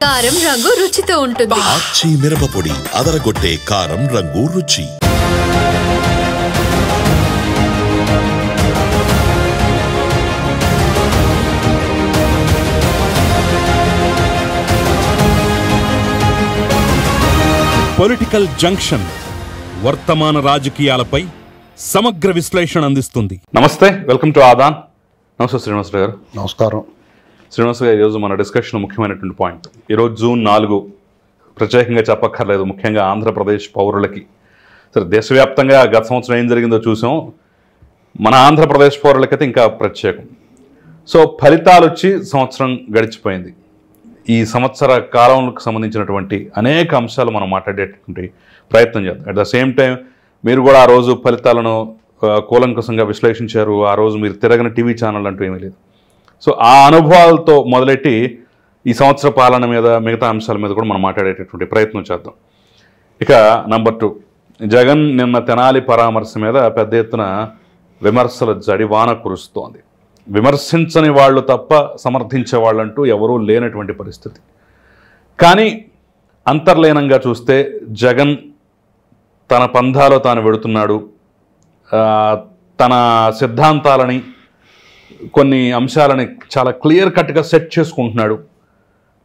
కారం రంగు రుచితో ఉంటుంది. ఆచి మిరపపొడి అదరగొట్టే కారం రంగు రుచి. పొలిటికల్ జంక్షన్ వర్తమాన రాజకీయాలపై సమగ్ర విశ్లేషణ అందిస్తుంది. నమస్తే, వెల్కమ్ టు ఆదాన్. నమస్తే శ్రీనివాస్ గారు. నమస్కారం శ్రీనివాస్ గారు, ఈరోజు మన డిస్కషన్ ముఖ్యమైనటువంటి పాయింట్. ఈరోజు జూన్ 4 ప్రత్యేకంగా చెప్పక్కర్లేదు, ముఖ్యంగా ఆంధ్రప్రదేశ్ పౌరులకి. సరే, దేశవ్యాప్తంగా గత సంవత్సరం ఏం జరిగిందో చూసాం, మన ఆంధ్రప్రదేశ్ పౌరులకైతే ఇంకా ప్రత్యేకం. సో ఫలితాలు వచ్చి సంవత్సరం గడిచిపోయింది. ఈ సంవత్సర కాలంకు సంబంధించినటువంటి అనేక అంశాలు మనం మాట్లాడేటువంటి ప్రయత్నం చేద్దాం. అట్ ద సేమ్ టైం మీరు కూడా ఆ రోజు ఫలితాలను కూలంకషంగా విశ్లేషించారు. ఆ రోజు మీరు తిరగని టీవీ ఛానల్ అంటూ ఏమీ లేదు. సో ఆ అనుభవాలతో మొదలెట్టి ఈ సంవత్సర పాలన మీద, మిగతా అంశాల మీద కూడా మనం మాట్లాడేటటువంటి ప్రయత్నం చేద్దాం. ఇక నంబర్ 2, జగన్ నిన్న తెనాలి పరామర్శ మీద పెద్ద ఎత్తున విమర్శల జడివాన కురుస్తోంది. విమర్శించని వాళ్ళు తప్ప సమర్థించే వాళ్ళంటూ ఎవరూ లేనటువంటి పరిస్థితి. కానీ అంతర్లీనంగా చూస్తే జగన్ తన పంథాలో తాను వెడుతున్నాడు. తన సిద్ధాంతాలని, కొన్ని అంశాలని చాలా క్లియర్ కట్గా సెట్ చేసుకుంటున్నాడు.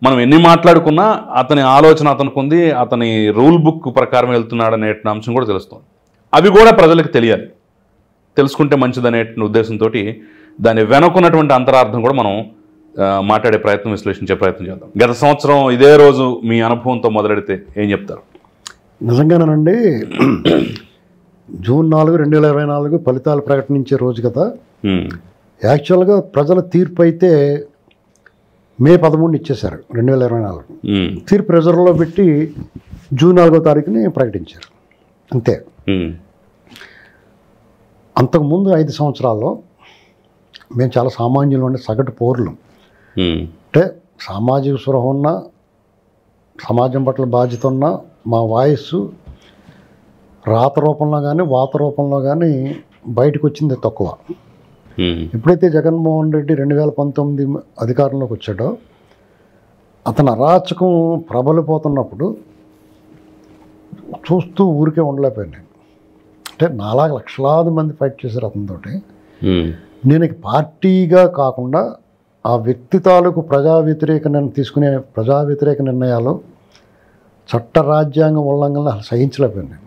మనం ఎన్ని మాట్లాడుకున్నా అతని ఆలోచన అతనికి ఉంది, అతని రూల్ బుక్ ప్రకారం వెళ్తున్నాడు అనే అంశం కూడా తెలుస్తుంది. అవి కూడా ప్రజలకు తెలియాలి, తెలుసుకుంటే మంచిదనే ఉద్దేశంతో దాని వెనుకున్నటువంటి అంతరార్థం కూడా మనం మాట్లాడే ప్రయత్నం, విశ్లేషించే ప్రయత్నం చేద్దాం. గత సంవత్సరం ఇదే రోజు మీ అనుభవంతో మొదలెడితే ఏం చెప్తారు? నిజంగానండి, జూన్ 4, 2024 ఫలితాలు ప్రకటించే రోజు కదా. యాక్చువల్గా ప్రజల తీర్పు అయితే మే 13 ఇచ్చేశారు 2024. తీర్పు రిజర్వ్లో పెట్టి జూన్ 4వ తారీఖుని ప్రకటించారు, అంతే. అంతకుముందు 5 సంవత్సరాల్లో మేము చాలా సామాన్యులు ఉండే సగటు పౌరులు. అంటే సామాజిక స్పృహ ఉన్న, సమాజం పట్ల బాధ్యత ఉన్న మా వాయిస్ రాత రూపంలో కానీ వాత రూపంలో కానీ బయటకు వచ్చింది తక్కువ. ఎప్పుడైతే జగన్మోహన్ రెడ్డి 2019 అధికారంలోకి వచ్చాడో, అతను అరాచకం ప్రబలిపోతున్నప్పుడు చూస్తూ ఊరికే ఉండలేకపోయాను నేను. అంటే నాలాగా లక్షలాది మంది ఫైట్ చేశారు అతనితోటి. నేను పార్టీగా కాకుండా ఆ వ్యక్తి తాలూకు తీసుకునే ప్రజా వ్యతిరేక నిర్ణయాలు, చట్ట రాజ్యాంగ ఉల్లంఘనలు సహించలేకపోయాను నేను.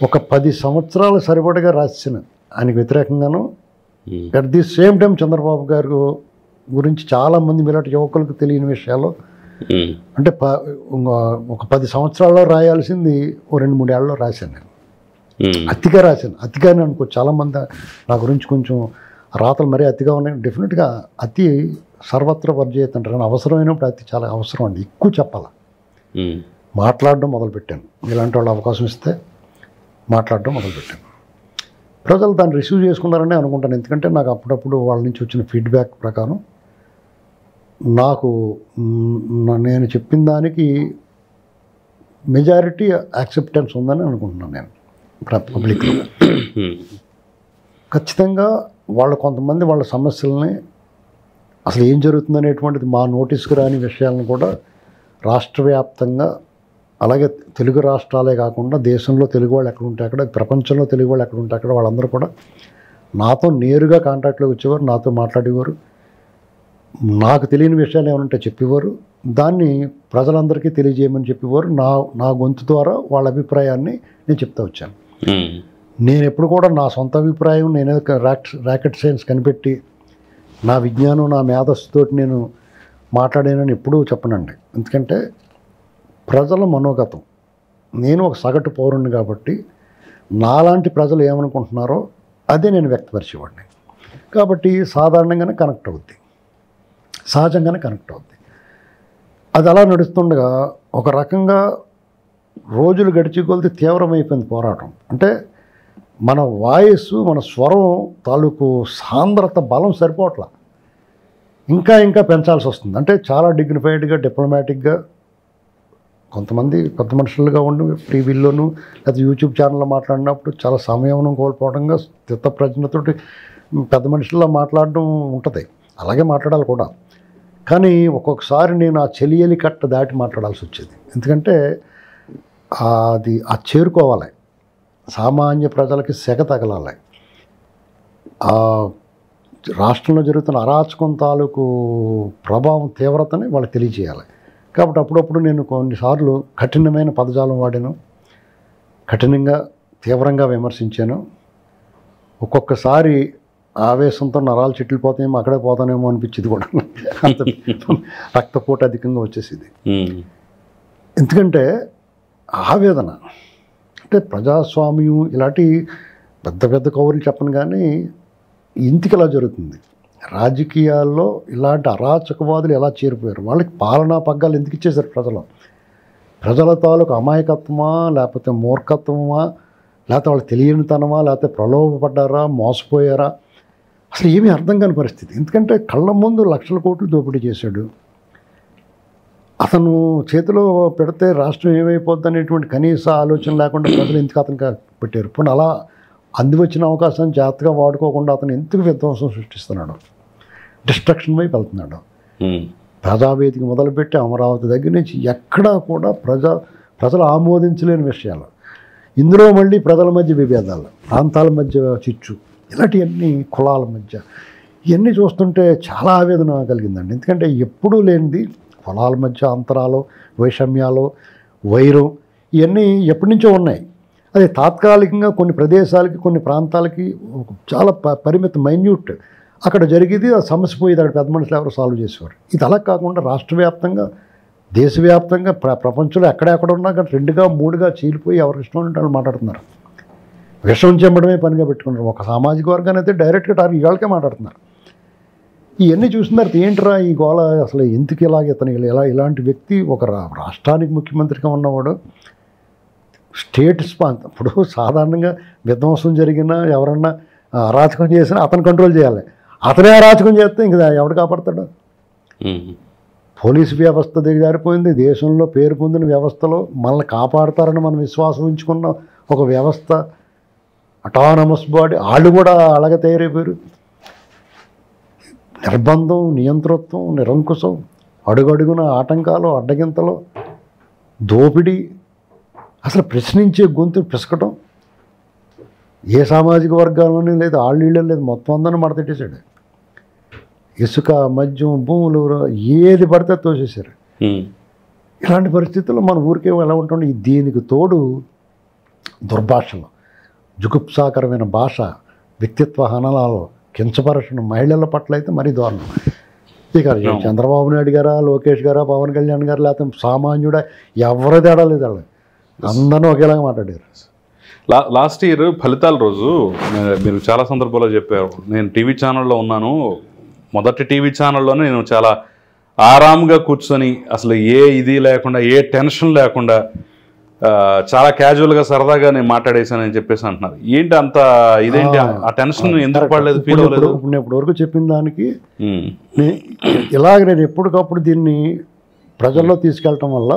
ఒక 10 సంవత్సరాలు సరిపడగా రాసిన ఆయనకు వ్యతిరేకంగాను, at the same time Chandrababu గారి గురించి చాలామంది మీలాంటి యువకులకు తెలియని విషయాలు, అంటే ఒక 10 సంవత్సరాల్లో రాయాల్సింది ఓ 2-3 ఏళ్ళలో రాశాను నేను. అతిగా రాశాను, అతిగానే అనుకో. చాలామంది నా గురించి కొంచెం రాతలు మరీ అతిగా ఉన్నాయి. డెఫినెట్గా అతి సర్వత్ర వర్జయత అంటారు, కానీ అవసరమైనప్పుడు అతి చాలా అవసరం అండి. ఎక్కువ చెప్పాలి, మాట్లాడడం మొదలుపెట్టాను. ఇలాంటి వాళ్ళు అవకాశం ఇస్తే మాట్లాడడం మొదలుపెట్టాను. ప్రజలు దాన్ని రిసీవ్ చేసుకున్నారని అనుకుంటాను. ఎందుకంటే నాకు అప్పుడప్పుడు వాళ్ళ నుంచి వచ్చిన ఫీడ్బ్యాక్ ప్రకారం నేను చెప్పిన దానికి మెజారిటీ యాక్సెప్టెన్స్ ఉందని అనుకుంటున్నాను నేను పబ్లిక్లో. ఖచ్చితంగా కొంతమంది వాళ్ళ సమస్యలని, అసలు ఏం జరుగుతుందనేటువంటిది మా నోటీస్కి రాని విషయాలను కూడా రాష్ట్ర వ్యాప్తంగా, అలాగే తెలుగు రాష్ట్రాలే కాకుండా దేశంలో తెలుగు వాళ్ళు ఎక్కడ ఉంటే అక్కడ, ప్రపంచంలో తెలుగు వాళ్ళు ఎక్కడ ఉంటే అక్కడ వాళ్ళందరూ కూడా నాతో నేరుగా కాంటాక్ట్లోకి వచ్చేవారు, నాతో మాట్లాడేవారు, నాకు తెలియని విషయాలు ఏమైనా ఉంటే చెప్పేవారు, దాన్ని ప్రజలందరికీ తెలియజేయమని చెప్పేవారు. నా గొంతు ద్వారా వాళ్ళ అభిప్రాయాన్ని నేను చెప్తా వచ్చాను. నేను ఎప్పుడు కూడా నా సొంత అభిప్రాయం, నేనే రాకెట్ సైన్స్ కనిపెట్టి నా విజ్ఞానం, నా మేధస్సుతోటి నేను మాట్లాడానని ఎప్పుడూ చెప్పనండి. ఎందుకంటే ప్రజల మనోగతం, నేను ఒక సగటు పౌరుణ్ణి కాబట్టి నాలాంటి ప్రజలు ఏమనుకుంటున్నారో అదే నేను వ్యక్తపరిచేవాడిని. కాబట్టి సాధారణంగానే కనెక్ట్ అవుద్ది, సహజంగానే కనెక్ట్ అవుద్ది. అది అలా నడుస్తుండగా ఒక రకంగా రోజులు గడిచి కొలిది తీవ్రమైపోయింది పోరాటం. అంటే మన వాయిస్, మన స్వరం తాలూకు సాంద్రత, బలం సరిపోవట్లా, ఇంకా పెంచాల్సి వస్తుంది. అంటే చాలా డిగ్నిఫైడ్గా, డిప్లొమాటిక్గా, కొంతమంది పెద్ద మనుషులుగా ఉండి టీవీల్లోనూ లేదా యూట్యూబ్ ఛానల్లో మాట్లాడినప్పుడు చాలా సమయం కోల్పోవడంగా స్థితప్రజ్ఞతోటి పెద్ద మనుషుల్లో మాట్లాడడం ఉంటుంది. అలాగే మాట్లాడాలి కూడా. కానీ ఒక్కొక్కసారి నేను ఆ చెలియలి కట్ట దాటి మాట్లాడాల్సి వచ్చేది. ఎందుకంటే అది చేరుకోవాలి, సామాన్య ప్రజలకి సెగ తగలాలి, ఆ రాష్ట్రంలో జరుగుతున్న అరాచకం తాలూకు ప్రభావం తీవ్రతని వాళ్ళకి తెలియజేయాలి. కాబట్టి అప్పుడప్పుడు నేను కొన్నిసార్లు కఠినమైన పదజాలం వాడాను, కఠినంగా తీవ్రంగా విమర్శించాను. ఒక్కొక్కసారి ఆవేశంతో నరాలు చిట్లిపోతాయేమో, అక్కడే పోతానేమో అనిపించింది కూడా. అంత రక్తపోటు అధికంగా వచ్చేసింది. ఎందుకంటే ఆవేదన అంటే ప్రజాస్వామ్యం ఇలాంటి పెద్ద పెద్ద కౌరులు చెప్పను, కానీ ఇంటికి ఇలా జరుగుతుంది. రాజకీయాల్లో ఇలాంటి అరాచకవాదులు ఎలా చేరిపోయారు, వాళ్ళకి పాలనా పగ్గాలు ఎందుకు ఇచ్చేశారు ప్రజల తాలూకు అమాయకత్వమా, లేకపోతే మూర్ఖత్వమా, లేకపోతే వాళ్ళు తెలియనితనమా, లేకపోతే ప్రలోభపడ్డారా, మోసపోయారా, అసలు ఏమీ అర్థం కాని పరిస్థితి. ఎందుకంటే కళ్ళ ముందు లక్షల కోట్లు దోపిడీ చేశాడు. అతను చేతిలో పెడితే రాష్ట్రం ఏమైపోద్ది అనేటువంటి కనీస ఆలోచన లేకుండా ప్రజలు ఎందుకు అతనికి పెట్టారు. పోనీ అలా అందివచ్చిన అవకాశాన్ని జాగ్రత్తగా వాడుకోకుండా అతను ఎందుకు విధ్వంసం సృష్టిస్తున్నాడు, డిస్ట్రక్షన్ వైపు వెళ్తున్నాడు. ప్రజావేదిక మొదలుపెట్టి అమరావతి దగ్గర నుంచి ఎక్కడా కూడా ప్రజలు ఆమోదించలేని విషయాలు. ఇందులో మళ్ళీ ప్రజల మధ్య విభేదాలు, ప్రాంతాల మధ్య చిచ్చు, ఇలాంటివన్నీ కులాల మధ్య, ఇవన్నీ చూస్తుంటే చాలా ఆవేదన కలిగిందండి. ఎందుకంటే ఎప్పుడూ లేనిది కులాల మధ్య అంతరాలు, వైషమ్యాలు, వైరం, ఇవన్నీ ఎప్పటి నుంచో ఉన్నాయి. అది తాత్కాలికంగా కొన్ని ప్రదేశాలకి, కొన్ని ప్రాంతాలకి చాలా మైన్యూట్ అక్కడ జరిగేది, ఆ సమస్య పోయేది, అక్కడ పెద్ద మనుషులు ఎవరు సాల్వ్ చేసేవారు. ఇది అలా కాకుండా రాష్ట్ర వ్యాప్తంగా, దేశవ్యాప్తంగా, ప్రపంచంలో ఎక్కడెక్కడ ఉన్నా కానీ 2గా 3గా చీలిపోయి ఎవరికి ఇష్టం ఉంటే వాళ్ళు మాట్లాడుతున్నారు. విషం చెమ్మడమే పనిగా పెట్టుకున్నారు. ఒక సామాజిక వర్గాన్ని అయితే డైరెక్ట్గా టార్గెట్ ఇవాళకే మాట్లాడుతున్నారు. ఇవన్నీ చూసిన తర్వాత ఏంట్రా ఈ గోళ, అసలు ఎందుకు ఇతను ఇలాంటి వ్యక్తి ఒక రాష్ట్రానికి ముఖ్యమంత్రిగా ఉన్నవాడు, స్టేట్ ఇప్పుడు సాధారణంగా విధ్వంసం జరిగినా ఎవరన్నా అరాచకం చేసినా అతను కంట్రోల్ చేయాలి. అతనే అరాచకం చేస్తే ఇంకా ఎవడు కాపాడతాడు? పోలీసు వ్యవస్థ దిగజారిపోయింది. దేశంలో పేరు పొందిన వ్యవస్థలో మనల్ని కాపాడతారని మనం విశ్వాసం ఉంచుకున్న ఒక వ్యవస్థ, అటానమస్ బాడీ, వాళ్ళు కూడా అలాగే తయారైపోయారు. నిర్బంధం, నియంతృత్వం, నిరంకుశం, అడుగడుగున ఆటంకాలు, అడ్డగింతలు, దోపిడీ, అసలు ప్రశ్నించే గొంతు పిసకటం, ఏ సామాజిక వర్గాల్లోనే లేదు, ఆళ్ళీళ్ళు లేదు, మొత్తం అందరిని మడతెట్టేశాడు. ఇసుక, మద్యం, భూములు, ఏది పడితే తోసేశారు. ఇలాంటి పరిస్థితుల్లో మన ఊరికే ఎలా ఉంటుండే. దీనికి తోడు దుర్భాషలు, జుగుప్సాకరమైన భాష, వ్యక్తిత్వ హననాలు, కించపరచడం, మహిళల పట్ల అయితే మరీ దారుణం. ఇక చంద్రబాబు నాయుడు గారా, లోకేష్ గారా, పవన్ కళ్యాణ్ గారు, లేకపోతే సామాన్యుడా, ఎవరు తేడా లేదు, వాళ్ళు అందరినీ ఒకేలాగా మాట్లాడారు. లాస్ట్ ఇయర్ ఫలితాల రోజు మీరు చాలా సందర్భాల్లో చెప్పారు, నేను టీవీ ఛానల్లో ఉన్నాను, మొదటి టీవీ ఛానల్లోనే నేను చాలా ఆరాంగా కూర్చొని అసలు ఏ ఇది లేకుండా, ఏ టెన్షన్ లేకుండా చాలా క్యాజువల్గా సరదాగా నేను మాట్లాడేశానని చెప్పేసి అంటున్నారు. ఏంటి అంత ఇదేంటి, ఆ టెన్షన్ ఎందుకు పడలేదు, ఫీల్ అవ్వలేదు? ఇప్పుడు వరకు చెప్పిన దానికి ఇలాగ నేను ఎప్పటికప్పుడు దీన్ని ప్రజల్లో తీసుకెళ్ళటం వల్ల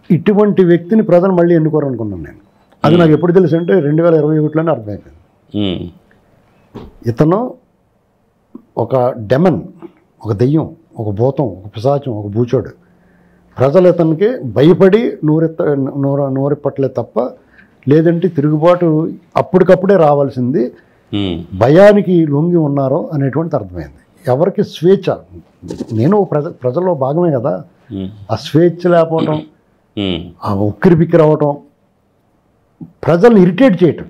ఇటువంటి వ్యక్తిని ప్రజలు మళ్ళీ ఎన్నుకోరనుకున్నాను నేను. అది నాకు ఎప్పుడు తెలుసు అంటే 2021లోనే అర్థమైపోయింది. ఇతను ఒక డెమన్, ఒక దెయ్యం, ఒక భూతం, ఒక పిశాచం, ఒక బూచోడు. ప్రజలు ఇతనికి భయపడి నోరెప్పట్లే తప్ప, లేదంటే తిరుగుబాటు అప్పటికప్పుడే రావాల్సింది, భయానికి లొంగి ఉన్నారో అనేటువంటిది అర్థమైంది. ఎవరికి స్వేచ్ఛ, నేను ప్రజల్లో భాగమే కదా, ఆ స్వేచ్ఛ లేకపోవటం, ఆ ఉక్కిరి బిక్కిరి అవ్వటం, ప్రజల్ని ఇరిటేట్ చేయటం.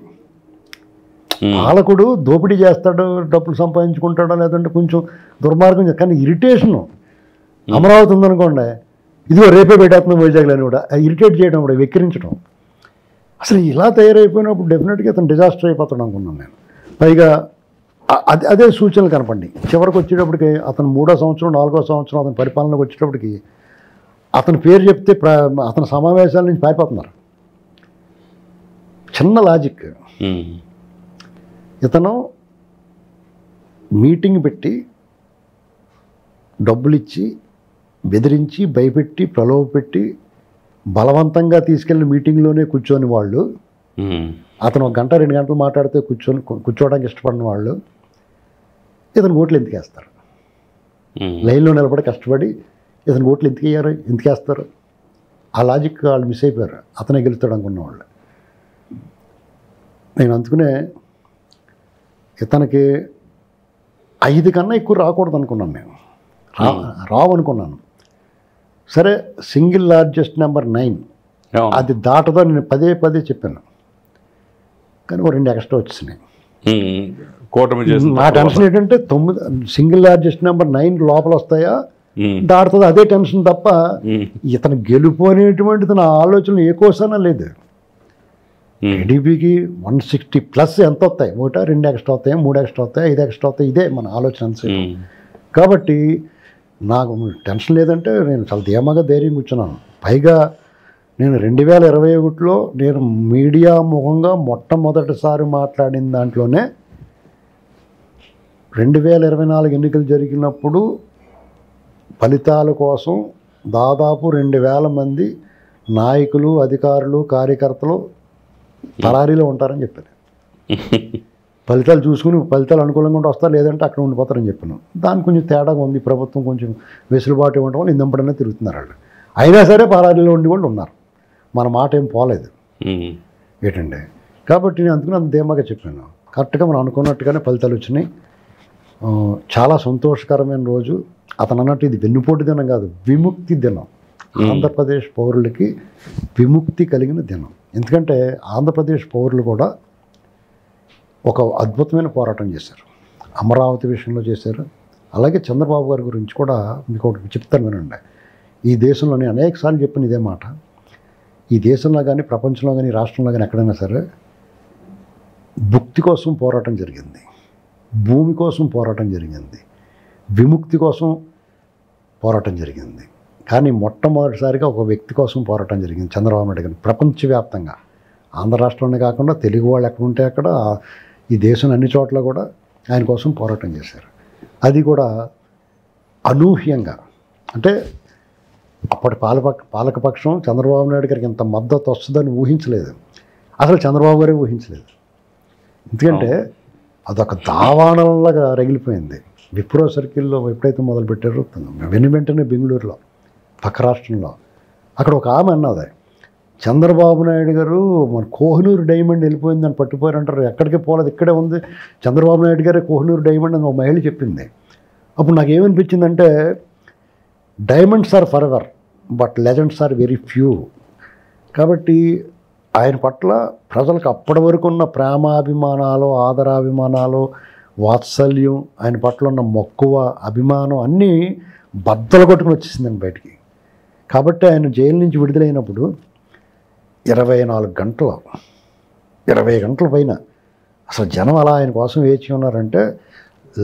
పాలకుడు దోపిడీ చేస్తాడు, డబ్బులు సంపాదించుకుంటాడో, లేదంటే కొంచెం దుర్మార్గం, కానీ ఇరిటేషను. అమరావతి ఉందనుకోండి, ఇదిగో రేపే పెట్టేస్తున్నాం వైజాగ్లోని కూడా, ఇరిటేట్ చేయడం, కూడా వెక్కిరించడం. అసలు ఇలా తయారైపోయినప్పుడు డెఫినెట్గా అతను డిజాస్టర్ అయిపోతాడు అనుకున్నాను నేను. పైగా అదే సూచనలు కనపడి చివరికి వచ్చేటప్పటికి అతను 3వ సంవత్సరం 4వ సంవత్సరం అతని పరిపాలనకు వచ్చేటప్పటికి అతని పేరు చెప్తే అతని సమావేశాల నుంచి పారిపోతున్నారు. చిన్న లాజిక్. ఇతను మీటింగ్ పెట్టి డబ్బులు ఇచ్చి బెదిరించి భయపెట్టి ప్రలోభపెట్టి బలవంతంగా తీసుకెళ్ళి మీటింగ్లోనే కూర్చొని వాళ్ళు, అతను 1 గంట 2 గంటలు మాట్లాడితే కూర్చోవడానికి ఇష్టపడిన వాళ్ళు ఇతను ఓట్లు ఎందుకు వేస్తారు? లైన్లో నిలబడి కష్టపడి ఇతను ఓట్లు ఎందుకు వేస్తారు, ఆ లాజిక్ వాళ్ళు మిస్ అయిపోయారు. అతనే గెలుస్తాడు అనుకున్న వాళ్ళు. నేను అందుకునే ఇతనికి 5 కన్నా ఎక్కువ రాకూడదు అనుకున్నాను. నేను రావు అనుకున్నాను. సరే, సింగిల్ లార్జెస్ట్ నెంబర్ 9 అది దాటదో నేను పదే చెప్పాను. కానీ 2 ఎక్స్ట్రా వచ్చినాయి. నా టెన్షన్ ఏంటంటే 9 సింగిల్ లార్జెస్ట్ నెంబర్ 9 లోపల వస్తాయా, దాటుతుంది, అదే టెన్షన్ తప్ప ఇతను గెలుపు అనేటువంటిది నా ఆలోచన ఏ కోసమైనా లేదు. టీడీపీకి 160+ ఎంత వస్తాయి, 2 ఎక్స్ట్రా వస్తాయి, 3 ఎక్స్ట్రా వస్తాయి, 5 ఎక్స్ట్రా వస్తాయి, ఇదే మన ఆలోచన అంతే. కాబట్టి నాకు టెన్షన్ లేదంటే నేను చాలా ధీమాగా ధైర్యం కూర్చున్నాను. పైగా నేను 2021లో నేను మీడియా ముఖంగా మొట్టమొదటిసారి మాట్లాడిన దాంట్లోనే 2024 ఎన్నికలు జరిగినప్పుడు ఫలితాల కోసం దాదాపు 2000 మంది నాయకులు, అధికారులు, కార్యకర్తలు పరారీలో ఉంటారని చెప్పాను. ఫలితాలు చూసుకుని ఫలితాలు అనుకూలంగా ఉంటే వస్తారు, లేదంటే అక్కడ ఉండిపోతారని చెప్పాను. దానికి కొంచెం తేడాగా ఉంది. ప్రభుత్వం కొంచెం వెసులుబాటు ఇవ్వడం వల్ల ఇందంపడనే తిరుగుతున్నారు వాళ్ళు. అయినా సరే పరారీలో ఉండి వాళ్ళు ఉన్నారు. మన మాట ఏం పోలేదు ఏంటండి. కాబట్టి నేను అందుకని అంత ధీమాగా చెప్పాను. కరెక్ట్గా మనం అనుకున్నట్టుగానే ఫలితాలు వచ్చినాయి. చాలా సంతోషకరమైన రోజు. అతను అన్నట్టు ఇది వెన్నుపోటు దినం కాదు, విముక్తి దినం. ఆంధ్రప్రదేశ్ పౌరులకి విముక్తి కలిగిన దినం. ఎందుకంటే ఆంధ్రప్రదేశ్ పౌరులు కూడా ఒక అద్భుతమైన పోరాటం చేశారు. అమరావతి విషయంలో చేశారు. అలాగే చంద్రబాబు గారి గురించి కూడా మీకు ఒకటి చెప్తాను వినండి. ఈ దేశంలోనే అనేకసార్లు చెప్పిన ఇదే మాట. ఈ దేశంలో కానీ, ప్రపంచంలో కానీ, రాష్ట్రంలో కానీ ఎక్కడైనా సరే భుక్తి కోసం పోరాటం జరిగింది, భూమి కోసం పోరాటం జరిగింది, విముక్తి కోసం పోరాటం జరిగింది. కానీ మొట్టమొదటిసారిగా ఒక వ్యక్తి కోసం పోరాటం జరిగింది, చంద్రబాబు నాయుడు గారు. ప్రపంచవ్యాప్తంగా, ఆంధ్ర రాష్ట్రంలోనే కాకుండా తెలుగు వాళ్ళు ఎక్కడ ఉంటే అక్కడ, ఈ దేశం అన్ని చోట్ల కూడా ఆయన కోసం పోరాటం చేశారు. అది కూడా అనూహ్యంగా. అంటే అప్పటి పాలకపక్షం చంద్రబాబు నాయుడు గారికి ఇంత మద్దతు వస్తుందని ఊహించలేదు. అసలు చంద్రబాబు గారే ఊహించలేదు. ఎందుకంటే అదొక దావాణంలాగా రగిలిపోయింది. విప్రో సర్కిల్లో ఎప్పుడైతే మొదలుపెట్టారో వెంటనే బెంగళూరులో, పక్క రాష్ట్రంలో, అక్కడ ఒక ఆమె అన్నది, చంద్రబాబు నాయుడు గారు మన కోహినూరు డైమండ్ వెళ్ళిపోయిందని పట్టుపోయారు అంటారు. ఎక్కడికి పోలేదు, ఇక్కడే ఉంది, చంద్రబాబు నాయుడు గారే కోహినూరు డైమండ్ అని ఒక మహిళ చెప్పింది. అప్పుడు నాకు ఏమనిపించిందంటే, diamonds are forever but legends are very few. కాబట్టి ఆయన పట్ల ప్రజలకు అప్పటి వరకు ఉన్న ప్రేమాభిమానాలు, ఆదరాభిమానాలు, వాత్సల్యం, ఆయన పట్ల ఉన్న మక్కువ, అభిమానం అన్నీ బద్దలు కొట్టుకుని వచ్చేసిందండి బయటికి. కాబట్టి ఆయన జైలు నుంచి విడుదలైనప్పుడు 24 గంటలు, 20 గంటల పైన అసలు జనం అలా ఆయన కోసం వేచి ఉన్నారంటే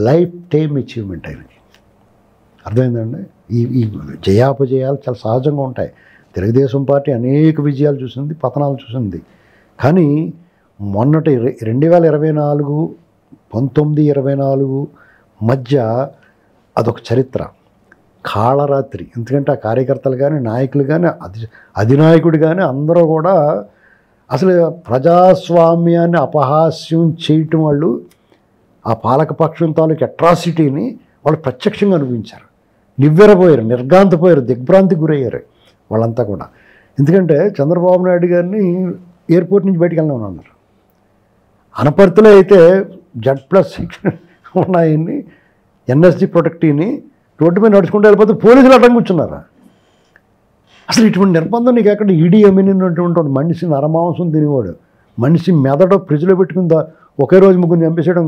లైఫ్ టైమ్ అచీవ్మెంట్ ఆయనకి. అర్థమైందండి. ఈ జయాపజయాలు చాలా సహజంగా ఉంటాయి. తెలుగుదేశం పార్టీ అనేక విజయాలు చూసింది, పతనాలు చూసింది. కానీ మొన్నటి 2024, 1924 మధ్య అదొక చరిత్ర, కాళరాత్రి. ఎందుకంటే ఆ కార్యకర్తలు కానీ, నాయకులు కానీ, అధినాయకుడు కానీ అందరూ కూడా అసలు ప్రజాస్వామ్యాన్ని అపహాస్యం చేయటం, వాళ్ళు ఆ పాలకపక్షం తాలూకు అట్రాసిటీని వాళ్ళు ప్రత్యక్షంగా అనుభవించారు. నివ్వెరపోయారు, నిర్గాంతపోయారు, దిగ్భ్రాంతికి గురయ్యారు వాళ్ళంతా కూడా. ఎందుకంటే చంద్రబాబు నాయుడు గారిని ఎయిర్పోర్ట్ నుంచి బయటికి వెళ్ళినా అన్నారు. అనపర్తిలో అయితే Z+6 ఉన్నాయని, NSG ప్రొటెక్టీని రోడ్డు మీద నడుచుకుంటూ వెళ్ళిపోతే పోలీసులు అడ్డం కూర్చున్నారా? అసలు ఇటువంటి నిర్బంధం నీకు ఎక్కడ? ఈడీ అమీన్ ఉన్నటువంటి మనిషి నరమాంసం తినేవాడు, మనిషి మెదడు ఫ్రిడ్జ్లో పెట్టుకుని ఒకే రోజు ముగ్గురు చంపేసేయడం,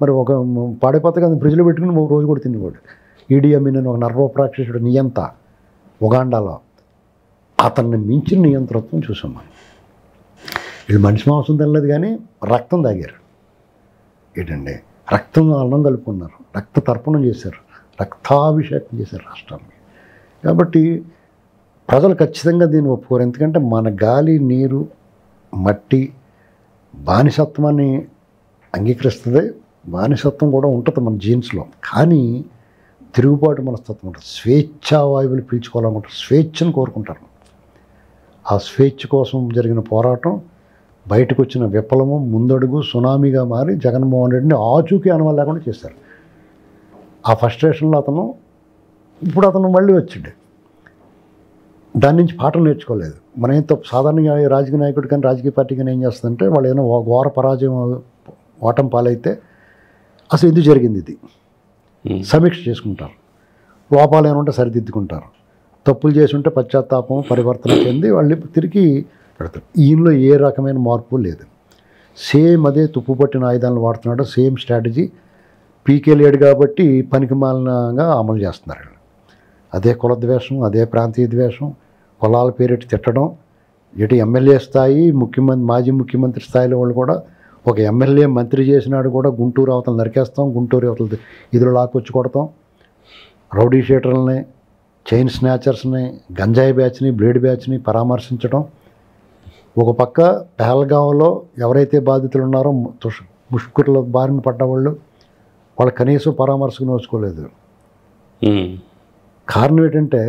మరి ఒక పాడైపోతే కదా ఫ్రిడ్జ్లో పెట్టుకుని ఒక రోజు కూడా తినేవాడు. ఈడీ అమీన్ అని ఒక నర్వోప్రాక్షసుడు నియంత ఉగాండాలో, అతన్ని మించిన నియంతృత్వం చూసాం మనం. వీళ్ళు మనిషి మాంసం తినలేదు కానీ రక్తం తాగారు. ఏంటండి, రక్తం అన్నం కలుపుకున్నారు, రక్త తర్పణం చేశారు, రక్తాభిషేకం చేశారు రాష్ట్రాన్ని. కాబట్టి ప్రజలు ఖచ్చితంగా దీన్ని ఒప్పుకోరు. ఎందుకంటే మన గాలి, నీరు, మట్టి బానిసత్వాన్ని అంగీకరిస్తుంది. బానిసత్వం కూడా ఉంటుంది మన జీన్స్లో. కానీ తిరుగుబాటు మనస్తత్వం ఉంటుంది. స్వేచ్ఛావాయువులు పీల్చుకోవాలనుకుంటారు, స్వేచ్ఛను కోరుకుంటారు. ఆ స్వేచ్ఛ కోసం జరిగిన పోరాటం, బయటకు వచ్చిన విప్లవం, ముందడుగు సునామీగా మారి జగన్మోహన్ రెడ్డిని ఆచూకీ అనుమతి లేకుండా చేశారు. ఆ ఫ్రస్ట్రేషన్లో అతను ఇప్పుడు అతను మళ్ళీ వచ్చాడు. దాని నుంచి పాఠం నేర్చుకోలేదు. మనం ఏం తప్పు సాధారణంగా రాజకీయ నాయకుడు కానీ రాజకీయ పార్టీ కానీ ఏం చేస్తుందంటే వాళ్ళు ఏమైనా ఘోర పరాజయం ఓటం పాలైతే అసలు ఎందుకు జరిగింది ఇది సమీక్ష చేసుకుంటారు, లోపాలు ఏమంటే సరిదిద్దుకుంటారు, తప్పులు చేసి ఉంటే పశ్చాత్తాపం పరివర్తన చెంది వాళ్ళు తిరిగి పెడతారు. ఈయనలో ఏ రకమైన మార్పు లేదు. సేమ్ అదే తుప్పు పట్టిన ఆయుధాలను వాడుతున్నాడు, సేమ్ స్ట్రాటజీ. పీకే లేడు కాబట్టి పనికిమాలినంగా అమలు చేస్తున్నారు. అదే కుల ద్వేషం, అదే ప్రాంతీయ ద్వేషం, కులాల పేరెట్టి తిట్టడం. ఇటు ఎమ్మెల్యే స్థాయి మాజీ ముఖ్యమంత్రి స్థాయిలో వాళ్ళు కూడా ఒక ఎమ్మెల్యే మంత్రి చేసినాడు కూడా గుంటూరు అవతలు నరికేస్తాం, గుంటూరు అవతల ఇదిలో లాక్కొచ్చి కొడతాం, రౌడీ షీటర్లని, చైన్ స్నాచర్స్ని, గంజాయి బ్యాచ్ని, బ్లేడ్ బ్యాచ్ని పరామర్శించడం. ఒక పక్క పెహల్గాంలో ఎవరైతే బాధితులు ఉన్నారో ముష్కరుల బారిన పడ్డవాళ్ళు వాళ్ళు కనీసం పరామర్శకు నోచుకోలేదు. కారణం ఏంటంటే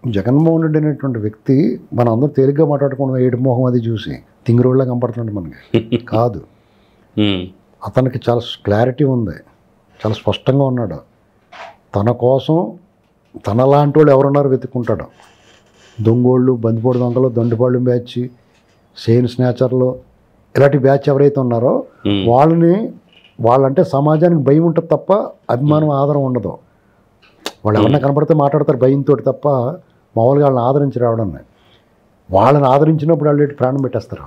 జగన్మోహన్ రెడ్డి అనేటువంటి వ్యక్తి మనం అందరూ తేలిగ్గా మాట్లాడుకున్నాం, ఏడు మోహం అది చూసి తింగిరోళ్ళ కనపడుతున్నాడు మనకి. కాదు, అతనికి చాలా క్లారిటీ ఉంది, చాలా స్పష్టంగా ఉన్నాడు. తన కోసం తనలాంటి వాళ్ళు ఎవరున్నారో వెతుక్కుంటాడు. దొంగోళ్ళు, బందిపోడు దొంగలు, దొండిపాళ్ళు బ్యాచ్, చైన్ స్నాచర్లు, ఇలాంటి బ్యాచ్ ఎవరైతే ఉన్నారో వాళ్ళంటే సమాజానికి భయం ఉంటుంది తప్ప అభిమానం ఆదరం ఉండదు. వాళ్ళు ఎవరన్నా కనపడితే మాట్లాడతారు భయంతో తప్ప మామూలుగా వాళ్ళని ఆదరించి రావడం. వాళ్ళని ఆదరించినప్పుడు వాళ్ళు ప్రాణం పెట్టేస్తారు.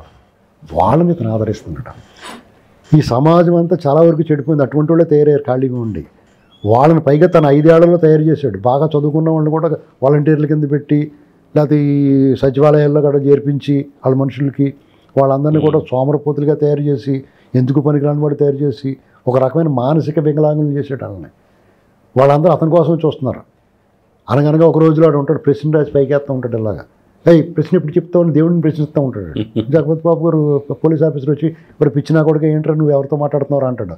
వాళ్ళని ఇతను ఆదరిస్తున్నాడు. ఈ సమాజం అంతా చాలా వరకు చెడిపోయింది. అటువంటి వాళ్ళే తయారయ్యారు ఖాళీగా ఉండి. వాళ్ళని పైగా తన 5 ఏళ్లలో తయారు చేశాడు. బాగా చదువుకున్న వాళ్ళని కూడా వాలంటీర్ల కింద పెట్టి లేకపోతే ఈ సచివాలయాల్లో కూడా చేర్పించి వాళ్ళ మనుషులకి వాళ్ళందరినీ కూడా సోమరపోతులుగా తయారు చేసి, ఎందుకు పనికిరాని వాడు తయారు చేసి ఒక రకమైన మానసిక వికలాంగులు చేసేట వాళ్ళని. వాళ్ళందరూ అతని కోసం చూస్తున్నారు. అనగనగా ఒక రోజులో వాడు ఉంటాడు, ప్రశ్న రాసి పైకేస్తూ ఉంటాడు. ఇలాగా ప్రశ్న ఇప్పుడు చెప్తామని దేవుడిని ప్రశ్నిస్తూ ఉంటాడు. జగపతి బాబు గారు పోలీస్ ఆఫీసర్ వచ్చి ఇప్పుడు పిచ్చినా కొడుకు ఏంటో నువ్వు ఎవరితో మాట్లాడుతున్నావు అంటాడు.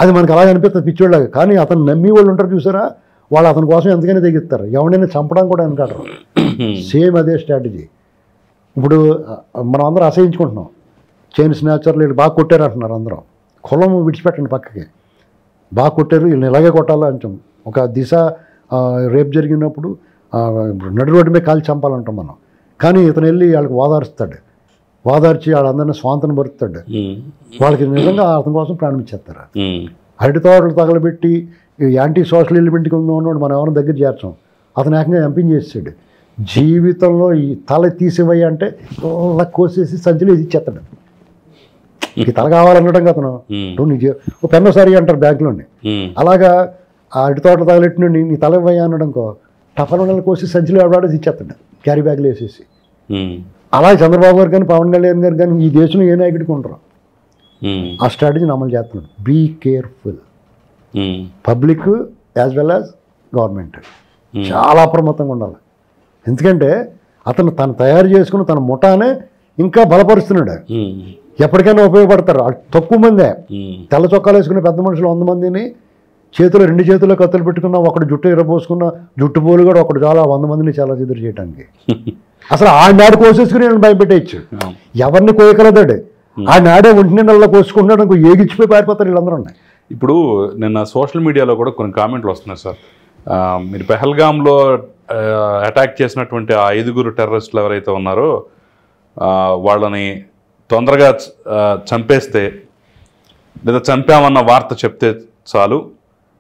అది మనకు అలాగే అనిపిస్తుంది పిచ్చోళ్ళగా. కానీ అతను నమ్మి వాళ్ళు ఉంటారు చూసారా, వాళ్ళు అతని కోసం ఎంతకైనా తెగిస్తారు. ఎవరైనా చంపడం కూడా వెనకాడరు. సేమ్ అదే స్ట్రాటజీ. ఇప్పుడు మనం అందరం అసహించుకుంటున్నాం. చైన్ స్నాచర్లు వీళ్ళు బాగా కొట్టారు అంటున్నారు అందరం. కులం విడిచిపెట్టండి పక్కకి. బాగా కొట్టారు, వీళ్ళని ఇలాగే కొట్టాలి అంటాం. ఒక దిశ రేపు జరిగినప్పుడు నడు రోడ్డు మీద కాల్చి చంపాలంటాం మనం. కానీ ఇతను వెళ్ళి వాళ్ళకి ఓదార్చి వాళ్ళందరినీ స్వాంతను పరుస్తాడు. వాళ్ళకి నిజంగా అతని కోసం ప్రాణం ఇచ్చేస్తారు. అరటి తోటలు తగలబెట్టి యాంటీ సోషల్ ఎలిమెంట్కి ఉన్నవాడు మనం ఎవరైనా దగ్గర చేర్చాం. అతను ఏకంగా ఎంపించేసాడు. జీవితంలో ఈ తల తీసివయ్య అంటే అలా కోసేసి సంచులు ఇది ఇచ్చేస్తాడు. ఈ తల కావాలనడం అతను ఓ పెన్నోసారి అంటారు బ్యాంకులోని. అలాగా ఆ అరటి తోటలు తగలెట్టిన నీ తల ఇవ్వయ్యా అనడంకో టఫల కోసి సంచులు ఎవడాడేసి ఇచ్చేస్తాడు, క్యారీ బ్యాగ్లు వేసేసి. అలాగే చంద్రబాబు గారు కానీ పవన్ కళ్యాణ్ గారు కానీ ఈ దేశంలో ఏ నాయకుడికి ఉండరు. ఆ స్ట్రాటజీని అమలు చేస్తున్నాడు. Be careful. Public as well as government చాలా అప్రమత్తంగా ఉండాలి. ఎందుకంటే అతను తయారు చేసుకుని తన ముఠానే ఇంకా బలపరుస్తున్నాడు. ఎప్పటికైనా ఉపయోగపడతారు. తక్కువ మందే తెల్ల చొక్కాలు వేసుకునే పెద్ద మనుషులు 100 మందిని రెండు చేతుల్లో కత్తులు పెట్టుకున్న, ఒకడు జుట్టు ఎరపోసుకున్న జుట్టు పోలు కూడా ఒకడు చాలా 100 మందిని చాలా ఎదురు చేయడానికి. అసలు ఆ నాడు కోసేసుకుని నేను భయపెట్టేయచ్చు. ఎవరిని కోయకలదాడు ఆ నాడే ఒంటి నెలలో కోసుకుంటున్నాడు, ఏగిచ్చిపోయి పారిపోతారు వీళ్ళందరూ. ఉన్నాయి ఇప్పుడు నిన్న సోషల్ మీడియాలో కూడా కొన్ని కామెంట్లు వస్తున్నాయి సార్. మీరు పెహల్గాంలో అటాక్ చేసినటువంటి ఆ 5 టెర్రరిస్టులు ఎవరైతే ఉన్నారో వాళ్ళని తొందరగా చంపేస్తే లేదా చంపామన్న వార్త చెప్తే చాలు,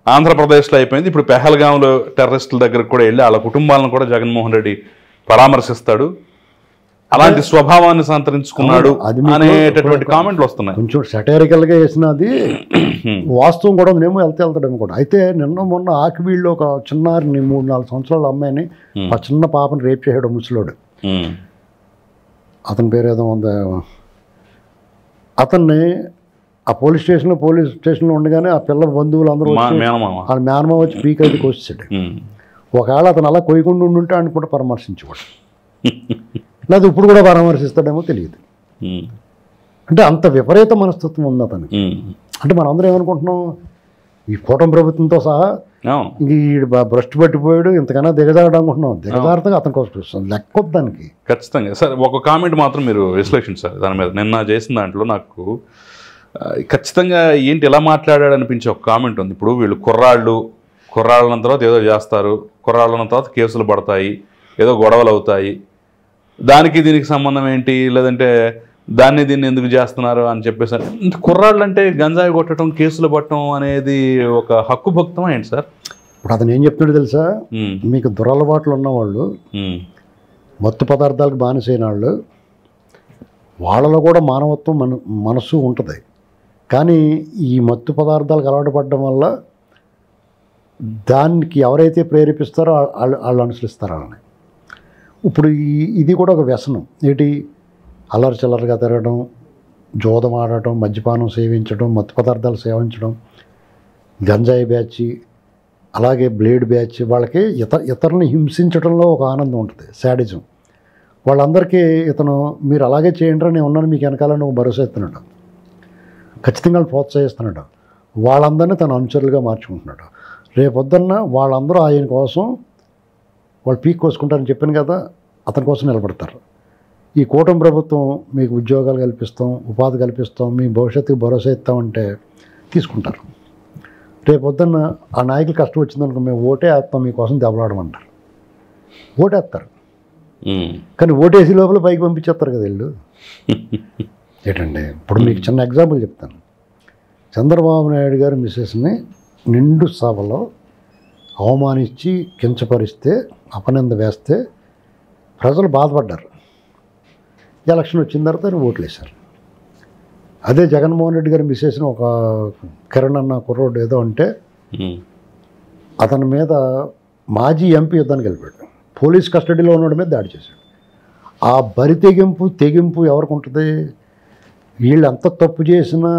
ఆంధ్రప్రదేశ్లో అయిపోయింది. ఇప్పుడు పెహల్గాంలో టెర్రరిస్టుల దగ్గరకు కూడా వెళ్ళి వాళ్ళ కుటుంబాలను కూడా జగన్మోహన్ రెడ్డి పరామర్శిస్తాడు, అలాంటి స్వభావాన్ని సంతరించుకున్నాడు అనేటటువంటి కామెంట్లు వస్తున్నాయి. కొంచెం సెటైరికల్గా వేసినది వాస్తవం కూడా నేమో వెళ్తాడేమో కూడా. అయితే మొన్న ఆకివీళ్ళు ఒక చిన్నారిని 3-4 సంవత్సరాల అమ్మాయిని ఆ చిన్న పాపని రేప్ చేసాడు ముసలోడు. అతని పేరు ఏదో ఉంది. అతన్ని ఆ పోలీస్ స్టేషన్లో ఉండగానే ఆ పిల్ల బంధువులు అందరూ వాళ్ళ మేనమామ వచ్చి పీక్ అయితే కోసేసాడు. ఒకవేళ అతను అలా కొయ్యకుండా ఉండుంటే ఆయన కూడా పరామర్శించేవాడు. లేదా ఇప్పుడు కూడా పరామర్శిస్తాడేమో తెలియదు. అంటే అంత విపరీత మనస్తత్వం ఉంది అతనికి. అంటే మనం అందరం ఏమనుకుంటున్నాం, ఈ కూటమి ప్రభుత్వంతో సహా ఈ భ్రష్టు పట్టిపోయాడు, ఇంతకన్నా దిగజారడం అనుకుంటున్నాం. దిగజారుతంగా అతని కోసం లెక్క దానికి. ఖచ్చితంగా సార్. ఒక కామెంట్ మాత్రం మీరు విశ్లేషించారు దాని మీద. నిన్న చేసిన దాంట్లో నాకు ఖచ్చితంగా ఏంటి ఎలా మాట్లాడాడు అనిపించే ఒక కామెంట్ ఉంది. ఇప్పుడు వీళ్ళు కుర్రాళ్ళు కుర్రాళ్ళన తర్వాత ఏదో చేస్తారు, కుర్రాళ్ళన తర్వాత కేసులు పడతాయి, ఏదో గొడవలు అవుతాయి, దానికి దీనికి సంబంధం ఏంటి, లేదంటే దీన్ని ఎందుకు చేస్తున్నారు అని చెప్పేసి. కుర్రాళ్ళు అంటే గంజాయి కొట్టడం, కేసులు పట్టడం అనేది ఒక హక్కు భక్తం ఏంటి సార్? ఇప్పుడు అతను ఏం చెప్తున్నాడు తెలుసా, మీకు దురలవాట్లు ఉన్నవాళ్ళు, మత్తు పదార్థాలకు బానిసైన వాళ్ళు, వాళ్ళలో కూడా మానవత్వం మనసు ఉంటుంది. కానీ ఈ మత్తు పదార్థాలకు అలవాటు పడడం వల్ల దానికి ఎవరైతే ప్రేరేపిస్తారో వాళ్ళు అనుసరిస్తారు వాళ్ళని. ఇప్పుడు ఇది కూడా ఒక వ్యసనం. ఏంటి, అల్లరి చిల్లరగా తిరగడం, జోదం ఆడటం, మద్యపానం సేవించడం, మత్తు పదార్థాలు సేవించడం, గంజాయి బ్యాచ్, అలాగే బ్లేడ్ బ్యాచ్, వాళ్ళకి ఇతరులను హింసించడంలో ఒక ఆనందం ఉంటుంది, శాడిజం. వాళ్ళందరికీ ఇతను మీరు అలాగే చేయండి, నేను ఉన్నాను మీకు వెనకాలని ఒక భరోసా ఇస్తున్నాడు, ఖచ్చితంగా ప్రోత్సహిస్తున్నాడు. వాళ్ళందరినీ తను అనుచరులుగా మార్చుకుంటున్నాడు. రేపొద్దున్న వాళ్ళందరూ ఆయన కోసం వాళ్ళు పీక్ కోసుకుంటారని చెప్పాను కదా, అతని కోసం నిలబడతారు. ఈ కూటమి ప్రభుత్వం మీకు ఉద్యోగాలు కల్పిస్తాం, ఉపాధి కల్పిస్తాం, మీ భవిష్యత్తుకు భరోసా ఇస్తామంటే తీసుకుంటారు. రేపొద్దున్న ఆ నాయకులు కష్టం వచ్చిందనుకో, మేము ఓటే వేస్తాం మీకోసం దెబ్బలాడమంటారు, ఓటేస్తారు. కానీ ఓటేసి లోపల పైకి పంపించేస్తారు కదా వీళ్ళు. ఏంటండి, ఇప్పుడు మీకు చిన్న ఎగ్జాంపుల్ చెప్తాను. చంద్రబాబు నాయుడు గారు మిస్సెస్ని నిండు సభలో అవమానించి కించపరిస్తే, అపనింద వేస్తే ప్రజలు బాధపడ్డారు. ఎలక్షన్ వచ్చిన తర్వాత ఓట్లు వేశారు. అదే జగన్మోహన్ రెడ్డి గారు మిస్సెస్ని ఒక కిరణ్ అన్న కుర్రోడు ఏదో అంటే అతని మీద మాజీ ఎంపీ యుద్ధానికి వెళ్ళిపోయాడు, పోలీస్ కస్టడీలో ఉన్నవాడి మీద దాడి చేశాడు. ఆ బరి తెగింపు ఎవరికి ఉంటుంది? వీళ్ళు ఎంత తప్పు చేసినా,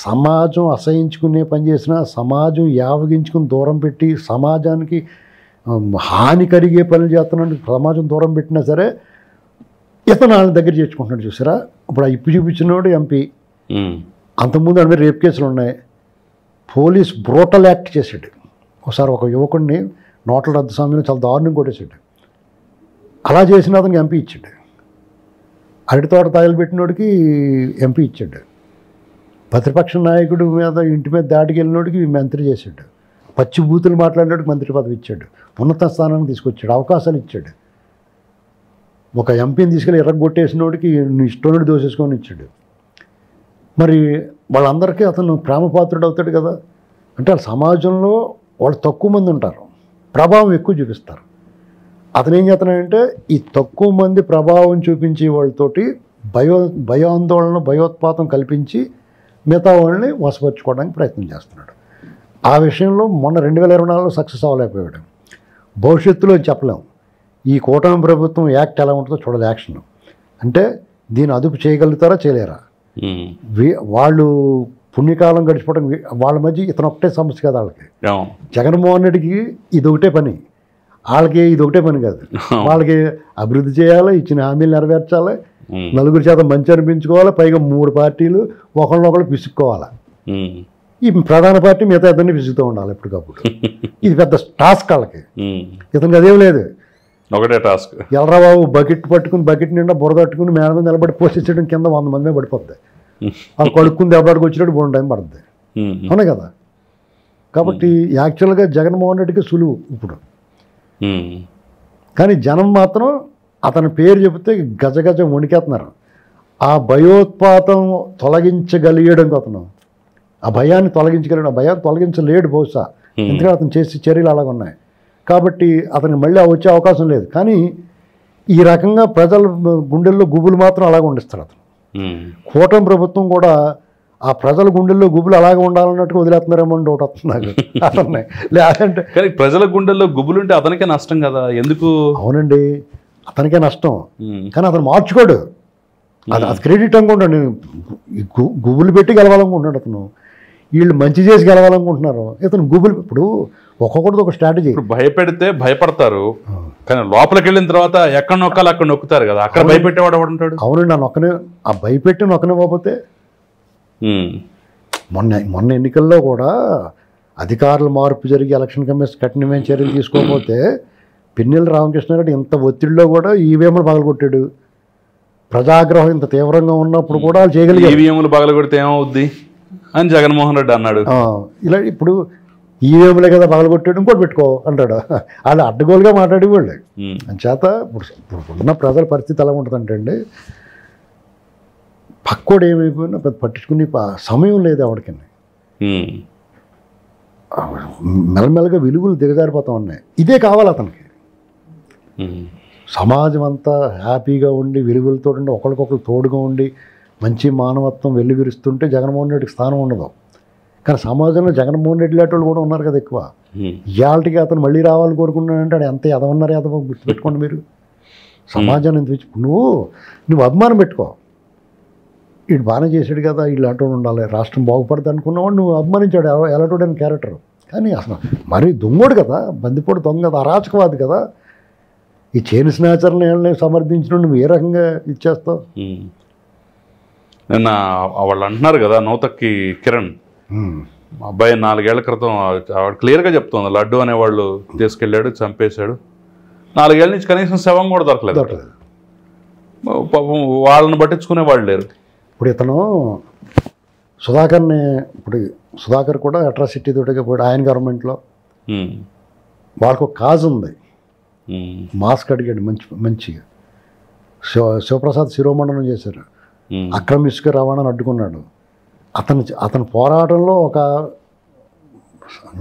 సమాజం అసహించుకునే పని చేసినా, సమాజం యావగించుకుని దూరం పెట్టి, సమాజానికి హాని కలిగే పనులు చేస్తున్నాడు, సమాజం దూరం పెట్టినా సరే ఇతను వాళ్ళ దగ్గర చేర్చుకుంటున్నాడు. చూసారా, ఇప్పుడు ఆ ఇప్పు చూపించినోడు ఎంపీ, అంతకుముందు అన్ని రేప్ కేసులు ఉన్నాయి. పోలీస్ బ్రోటల్ యాక్ట్ చేశాడు. ఒకసారి ఒక యువకుడిని నోట్ల రద్దు సమయంలో చాలా దారుణం కొట్టేశాడు. అలా చేసిన అతనికి ఎంపీ ఇచ్చాడు. అరటి తోట తగలబెట్టినోడికి ఎంపీ ఇచ్చాడు. ప్రతిపక్ష నాయకుడు మీద ఇంటి మీద దాటికి వెళ్ళినోడికి మంత్రి చేశాడు. పచ్చి బూతులు మాట్లాడినోడికి మంత్రి పదవి ఇచ్చాడు. ఉన్నత స్థానానికి తీసుకొచ్చాడు, అవకాశాలు ఇచ్చాడు. ఒక ఎంపీని తీసుకెళ్ళి ఎర్రగొట్టేసినోడికి ఇష్టోనుడు దోసేసుకొని ఇచ్చాడు. మరి వాళ్ళందరికీ అతను ప్రేమపాత్రుడు అవుతాడు కదా. అంటే వాళ్ళ సమాజంలో వాళ్ళు తక్కువ మంది ఉంటారు, ప్రభావం ఎక్కువ చూపిస్తారు. అతను ఏం చేస్తున్నాడంటే ఈ తక్కువ మంది ప్రభావం చూపించే వాళ్ళతోటి భయాందోళన, భయోత్పాతం కల్పించి మిగతా వాళ్ళని వశపరుచుకోవడానికి ప్రయత్నం చేస్తున్నాడు. ఆ విషయంలో మొన్న 2024లో సక్సెస్ అవ్వలేకపోయాడు. భవిష్యత్తులో చెప్పలేం. ఈ కూటమి ప్రభుత్వం యాక్ట్ ఎలా ఉంటుందో చూడాలి. యాక్షన్ అంటే దీన్ని అదుపు చేయగలుగుతారా, చేయలేరా? వాళ్ళు పుణ్యకాలం గడిచిపోవడం వాళ్ళ మధ్య ఇతను ఒకటే సమస్య కదా వాళ్ళకి. జగన్మోహన్ రెడ్డికి ఇది ఒకటే పని, వాళ్ళకి ఇది ఒకటే పని కాదు. వాళ్ళకి అభివృద్ధి చేయాలి, ఇచ్చిన హామీలు నెరవేర్చాలి, నలుగురి చేత మంచి అనిపించుకోవాలి, పైగా 3 పార్టీలు ఒకళ్ళనొకళ్ళు పిసుక్కోవాలి. ఈ ప్రధాన పార్టీ మిగతా ఇద్దరిని పిసుకుతూ ఉండాలి ఎప్పటికప్పుడు. ఇది పెద్ద టాస్క్ వాళ్ళకి. ఇతనికి అదేం లేదు, ఒకటే టాస్క్. ఎల్లరాబాబు బకెట్ పట్టుకుని బకెట్ నిండా బురద పట్టుకుని మేడ మీద నిలబడి పోషించడం కింద 100 మంది పడిపోద్ది. వాళ్ళు కడుక్కుని దెబ్బడికి వచ్చినట్టు 3 టైం పడుతుంది, అవునా కదా. కాబట్టి యాక్చువల్గా జగన్మోహన్ రెడ్డికి సులువు ఇప్పుడు. కానీ జనం మాత్రం అతని పేరు చెబితే గజగజ వణికేస్తున్నారు. ఆ భయోత్పాతం తొలగించగలిగడం అతను, ఆ భయాన్ని తొలగించగలిగాడు. ఆ భయాన్ని తొలగించలేడు బహుశా, ఎందుకంటే అతను చేసే చర్యలు అలాగ ఉన్నాయి. కాబట్టి అతనికి మళ్ళీ వచ్చే అవకాశం లేదు. కానీ ఈ రకంగా ప్రజల గుండెల్లో గుబులు మాత్రం అలాగే ఉండిస్తాడు అతను. కూటమి ప్రభుత్వం కూడా ఆ ప్రజల గుండెల్లో గుబులు అలాగే ఉండాలన్నట్టుగా వదిలేస్తున్నారేమో అని డౌట్ వస్తుంది అతన్ని. లేదంటే కానీ ప్రజల గుండెల్లో గుబులు ఉంటే అతనికే నష్టం కదా, ఎందుకు? అవునండి, అతనికే నష్టం. కానీ అతను మార్చుకోడు, అది క్రెడిట్ అనుకుంటాడు. నేను గుబులు పెట్టి గెలవాలనుకుంటున్నాడు అతను. వీళ్ళు మంచి చేసి గెలవాలనుకుంటున్నారు, ఇతను గుబులు. ఇప్పుడు ఒక్కొక్కటిది ఒక స్ట్రాటజీ. ఇప్పుడు భయపెడితే భయపడతారు, కానీ లోపలికి వెళ్ళిన తర్వాత ఎక్కడ నొక్కాలి అక్కడ నొక్కుతారు కదా. అక్కడ భయపెట్టేవాడు ఎవడు ఉంటాడు? అవునండి, ఆ నొక్కనే, ఆ భయపెట్టి నొక్కనివ్వకపోతే. మొన్న ఎన్నికల్లో కూడా అధికారుల మార్పు జరిగి ఎలక్షన్ కమిషన్ కఠినమైన చర్యలు తీసుకోకపోతే పిన్నెల రామకృష్ణారెడ్డి ఇంత ఒత్తిడిలో కూడా ఈవీఎంలు పగలగొట్టాడు. ప్రజాగ్రహం ఇంత తీవ్రంగా ఉన్నప్పుడు కూడా వాళ్ళు చేయగలిగారు. ఈవీఎంలు పగలగొడితే ఏమవుద్ది అని జగన్మోహన్ రెడ్డి అన్నాడు. ఇలా ఇప్పుడు ఈవేములే కదా పగలగొట్టాడు ఇంకోటి పెట్టుకో అంటాడు. వాళ్ళు అడ్డగోలుగా మాట్లాడేవాళ్ళు. అంచేత ఇప్పుడు ఉన్న ప్రజల పరిస్థితి ఎలా ఉంటుందంటే అండి, పక్కోడు ఏమైపోయినా పెద్ద పట్టించుకునే సమయం లేదు ఎవరికి. మెల్లమెల్లగా విలువలు దిగజారిపోతూ ఉన్నాయి. ఇదే కావాలి అతనికి. సమాజం అంతా హ్యాపీగా ఉండి విలువలతో ఉండి ఒకరికొకరు తోడుగా ఉండి మంచి మానవత్వం వెల్లివిరుస్తుంటే జగన్మోహన్ రెడ్డికి స్థానం ఉండదు. కానీ సమాజంలో జగన్మోహన్ రెడ్డి లాంటి వాళ్ళు కూడా ఉన్నారు కదా ఎక్కువ. ఇవాళకి అతను మళ్ళీ రావాలని కోరుకున్నాడంటే ఎంత ఎదవన్నారు ఎదవ గుర్తుపెట్టుకోండి మీరు. సమాజాన్ని ఎంత నువ్వు అభిమానం పెట్టుకో. వీడు బాగానే చేశాడు కదా, ఇలాంటి వాడు ఉండాలి, రాష్ట్రం బాగుపడుతుంది అనుకున్నవాడు నువ్వు అభిమానించాడు ఎలాంటి క్యారెక్టర్. కానీ అసలు మరీ దొంగోడు కదా, బందిపోడు దొంగ కదా, అరాచకవాది కదా. ఈ చైన్ స్నాచర్ని సమర్థించిన నువ్వు ఏ రకంగా ఇచ్చేస్తావు? నిన్న వాళ్ళు అంటున్నారు కదా నౌతక్కి కిరణ్ అబ్బాయి 4 ఏళ్ల క్రితం ఆవిడ క్లియర్గా చెప్తుంది, లడ్డు అనేవాళ్ళు తీసుకెళ్ళాడు, చంపేశాడు. 4 ఏళ్ళ నుంచి కనీసం శవం కూడా దొరకలేదు. పాపం వాళ్ళని పట్టించుకునే వాళ్ళు లేరు. ఇప్పుడు ఇతను సుధాకర్ని, ఇప్పుడు సుధాకర్ కూడా అట్రాసిటీ తోటిగా పోయాడు ఆయన గవర్నమెంట్లో. వాళ్ళకు ఒక కాజ్ ఉంది, మాస్క్ అడిగాడు మంచిగా. శివప్రసాద్ శిరోమండనం చేశారు, అక్రమ ఇసుక రవాణాను అడ్డుకున్నాడు. అతని పోరాటంలో ఒక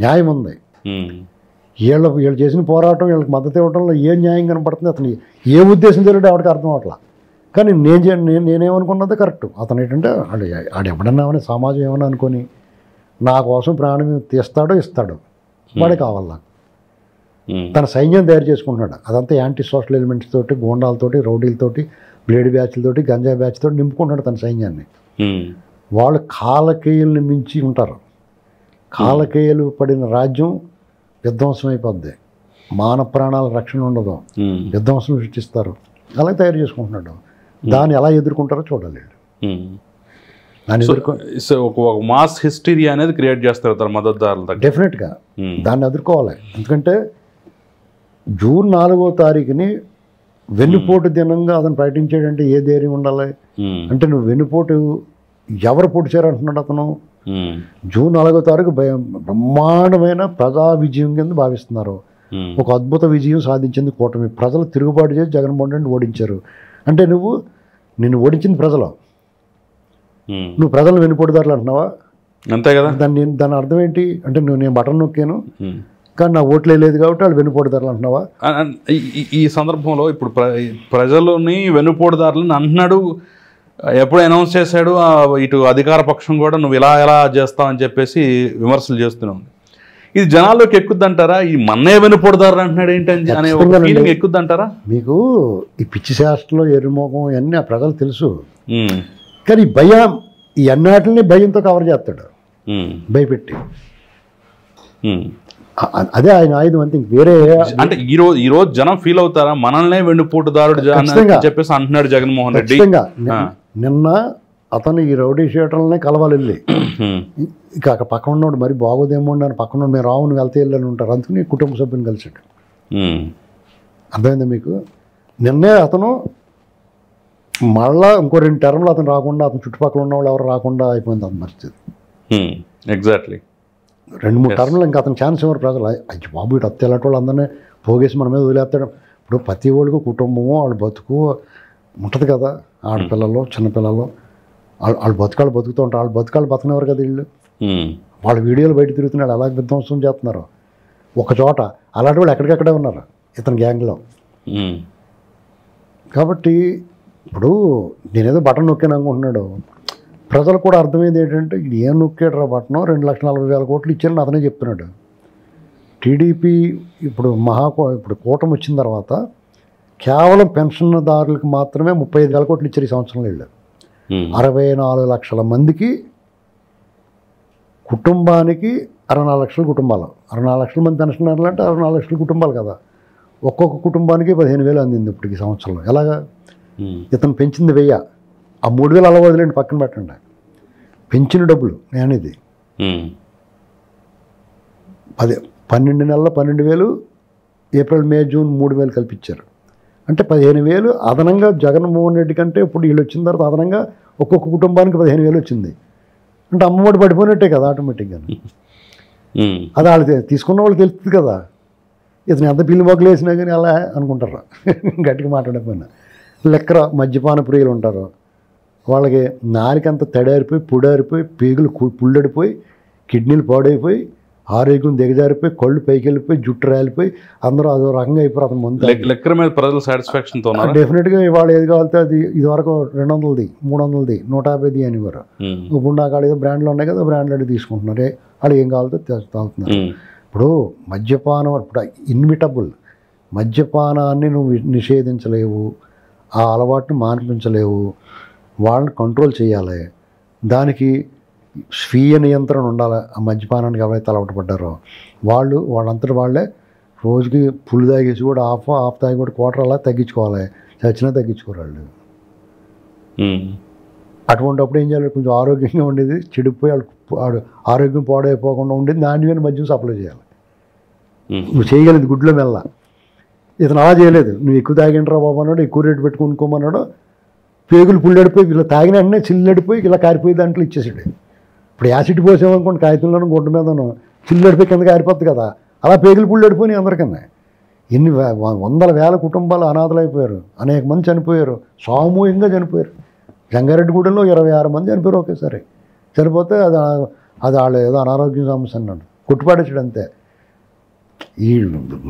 న్యాయం ఉంది. వీళ్ళు చేసిన పోరాటం వీళ్ళకి మద్దతు ఇవ్వడంలో ఏ న్యాయం కనపడుతుంది, అతను ఏ ఉద్దేశం జరిగితే ఆవిడకి అర్థం అవట్లా. కానీ నేనేమనుకున్నది కరెక్ట్. అతను ఏంటంటే ఆడు ఎవడన్నా సమాజం ఏమన్నా అనుకొని నా కోసం ప్రాణం తీస్తాడో ఇస్తాడు, వాడే కావాలి నాకు. తన సైన్యం తయారు చేసుకుంటున్నాడు. అదంతా యాంటీ సోషల్ ఎలిమెంట్స్ తోటి, గోండాలతోటి, రౌడీలతోటి, బ్లేడ్ బ్యాచ్లతోటి, గంజా బ్యాచ్ తోటి నింపుకుంటున్నాడు తన సైన్యాన్ని. వాళ్ళు కాలకేయుల్ని మించి ఉంటారు. కాలకేయులు పడిన రాజ్యం విధ్వంసం అయిపోద్ది, మానవ ప్రాణాల రక్షణ ఉండదు, విధ్వంసం సృష్టిస్తారు. అలా తయారు చేసుకుంటున్నాడు. దాన్ని ఎలా ఎదుర్కొంటారో చూడాలి. ఒక మాస్ హిస్టరీ అనేది క్రియేట్ చేస్తారు తన మద్దతుదారులు. డెఫినెట్గా దాన్ని ఎదుర్కోవాలి. ఎందుకంటే జూన్ 4వ తారీఖుని వెన్నుపోటు దినంగా అతను ప్రకటించాడంటే ఏ ధైర్యం ఉండాలి? అంటే నువ్వు వెన్నుపోటు ఎవరు పొడిచారంటున్నాడు అతను. జూన్ 4వ తారీఖు బ్రహ్మాండమైన ప్రజా విజయం కింద భావిస్తున్నారు. ఒక అద్భుత విజయం సాధించింది కూటమి. ప్రజలు తిరుగుబాటు చేసి జగన్మోహన్ రెడ్డిని ఓడించారు. అంటే నిన్ను ఓడించింది ప్రజలు, నువ్వు ప్రజలను వెన్నుపోటుదారులు అంటున్నావా? అంతే కదా. దాని అర్థం ఏంటి అంటే నేను బటన్ నొక్కాను కానీ నా ఓట్లే లేదు కాబట్టి వాళ్ళు వెన్నుపోటుదారులు అంటున్నావా? ఈ సందర్భంలో ఇప్పుడు ప్రజలని వెన్నుపోటుదారులని అంటున్నాడు. ఎప్పుడు అనౌన్స్ చేశాడు ఇటు అధికార పక్షం కూడా నువ్వు ఎలా చేస్తావని చెప్పేసి విమర్శలు చేస్తున్నావు. ఇది జనాల్లోకి ఎక్కుద్దంటారా? ఈ మన్నే వెనుపడదారు అంటున్నాడు ఏంటని అనే ఫీలింగ్ ఎక్కుద్దంటారా? మీకు ఈ పిచ్చి శాస్త్రంలో ఎరుమోగం ఇవన్నీ ఆ ప్రజలు తెలుసు. కానీ భయం ఈ అన్నిటిని భయంతో కవర్ చేస్తాడు, భయపెట్టి. అదే ఆయన ఆయుధం అంతే, వేరే. అంటే ఈ రోజు జనం ఫీల్ అవుతారా మనల్నే వెన్నుపోటుదారుడు చెప్పేసి అంటున్నాడు జగన్మోహన్ రెడ్డి? నిన్న అతను ఈ రౌడీ షీటర్లనే కలవాలి వెళ్ళి, ఇక అక్కడ పక్కన ఉన్నవాడు మరి బాగోదేమో అని పక్కన మేము రావును వెళ్తే వెళ్ళని ఉంటారు. అందుకని కుటుంబ సభ్యుని కలిసాడు. అర్థమైందా మీకు? నిన్నే అతను మళ్ళా ఇంకో 2 టర్మ్లు అతను రాకుండా, అతను చుట్టుపక్కల ఉన్న వాళ్ళు ఎవరు రాకుండా అయిపోయింది అతని పరిస్థితి. ఎగ్జాక్ట్లీ 2-3 టర్మ్లు ఇంకా అతను ఛాన్స్ ఇవ్వరు ప్రజలు. అయ్యి బాబు ఇటు అత్త ఎలాంటి వాళ్ళు అందరినీ పోగేసి మన మీద వదిలేస్తాడు. ఇప్పుడు ప్రతి వాళ్ళకు కుటుంబము వాళ్ళ బతుకు ఉంటుంది కదా, ఆడపిల్లలు చిన్నపిల్లలు వాళ్ళు బతుకుతూ ఉంటారు. వాళ్ళు బతకనివ్వరు కదా వీళ్ళు. వాళ్ళ వీడియోలు బయట తిరుగుతున్నాడు, అలాగే విధ్వంసం చేస్తున్నారు. ఒక చోట అలాంటి వాళ్ళు ఎక్కడికక్కడే ఉన్నారు ఇతని గ్యాంగ్లో. కాబట్టి ఇప్పుడు నేనేదో బటన్ నొక్కాను అనుకుంటున్నాడు. ప్రజలు కూడా అర్థమైంది ఏంటంటే ఇది ఏం నొక్కాడు రా బటన్, 2,40,000 కోట్లు ఇచ్చారని అతనే చెప్తున్నాడు. టీడీపీ ఇప్పుడు ఇప్పుడు కూటమి వచ్చిన తర్వాత కేవలం పెన్షన్దారులకు మాత్రమే 35,000 కోట్లు ఇచ్చారు ఈ సంవత్సరంలో. వీళ్ళు 64 లక్షల మందికి, కుటుంబానికి 64 లక్షల కుటుంబాలు, 64 లక్షల మంది పెన్షనర్లు అంటే 64 లక్షల కుటుంబాలు కదా. ఒక్కొక్క కుటుంబానికి 15,000 అందింది ఇప్పుడు ఈ సంవత్సరంలో. ఎలాగా? ఇతను పెంచింది 1000, ఆ 3,000 అలా వదిలేండి పక్కన పెట్టండి. పెంచిన డబ్బులు నేనేది 12 నెలల 12,000, ఏప్రిల్ మే జూన్ 3,000 కల్పించారు. అంటే 15,000 అదనంగా జగన్మోహన్ రెడ్డి కంటే ఇప్పుడు వీళ్ళు వచ్చిన తర్వాత అదనంగా ఒక్కొక్క కుటుంబానికి 15,000 వచ్చింది. అంటే అమ్మఒడి పడిపోయినట్టే కదా ఆటోమేటిక్గా. అది వాళ్ళు తీసుకున్న వాళ్ళు తెలుస్తుంది కదా, ఇతను ఎంత పిల్లి మొక్కలు వేసినా కానీ అలా అనుకుంటారు గట్టిగా మాట్లాడకపోయినా. లెక్కర మద్యపాన ప్రియులు ఉంటారు, వాళ్ళకి నాలికంత తడారిపోయి పొడారిపోయి పేగులు పుల్లడిపోయి కిడ్నీలు పాడైపోయి ఆరోగ్యం దిగజారిపోయి కళ్ళు పైకి వెళ్ళిపోయి జుట్టు రాలిపోయి అందరూ అదో రకంగా అయిపోయి అతను ముందు లెక్కర మీద ప్రజలు సాటిస్ఫాక్షన్తో డెఫినెట్గా ఇవాళ ఏది కావాలితే అది ఇదివరకు 200ది 300ది 150ది అనేవారు. ఇప్పుడు నాకు ఆడ ఏదో బ్రాండ్లు ఉన్నాయి కదా, బ్రాండ్లు అడిగి తీసుకుంటున్నారు, వాళ్ళు ఏం కావాలితే తాగుతున్నారు. ఇప్పుడు మద్యపానం ఇప్పుడు ఇన్విటబుల్, మద్యపానాన్ని నువ్వు నిషేధించలేవు, ఆ అలవాటును మాన్పించలేవు, వాళ్ళని కంట్రోల్ చేయాలి, దానికి స్వీయ నియంత్రణ ఉండాలి. ఆ మద్యపానానికి ఎవరైతే అలవాటు పడ్డారో వాళ్ళంతటి వాళ్ళే రోజుకి ఫుల్ తాగేసి కూడా హాఫ్ తాగి కూడా క్వార్టర్ అలా తగ్గించుకోవాలి, చచ్చినా తగ్గించుకోరాళ్ళు. అటువంటిప్పుడు ఏం చేయాలి, కొంచెం ఆరోగ్యంగా ఉండేది చెడిపోయి వాడు ఆరోగ్యం పాడైపోకుండా ఉండేది నాణ్యమైన మద్యం సప్లై చేయాలి. నువ్వు చేయగలిగింది గుడ్లో మెల్ల. ఇతను అలా చేయలేదు, నువ్వు ఎక్కువ తాగిండ్రా బాబు అన్నాడు, ఎక్కువ రేటు పెట్టుకునుకోమన్నాడు, పేగులు పుల్లడిపోయి ఇలా తాగిన వెంటనే చిల్లడిపోయి ఇలా కారిపోయి దాంట్లో ఇచ్చేసాడు. ఇప్పుడు యాసిడ్ పోసామనుకోండి కాగితంలోనూ గుడ్డ మీదను చిల్లడిపోయి కింద కారిపోద్ది కదా, అలా పేగులు పుల్లడిపోయినాయి అందరికన్నా. ఎన్ని వందల వేల కుటుంబాలు అనాథలైపోయారు, అనేక మంది చనిపోయారు, సామూహికంగా చనిపోయారు. జంగారెడ్డిగూడెంలో 26 మంది చనిపోయారు ఒకేసారి. చనిపోతే అది వాళ్ళు ఏదో అనారోగ్యం సమస్య అన్నాడు, కొట్టుపాడేసాడు అంతే. ఈ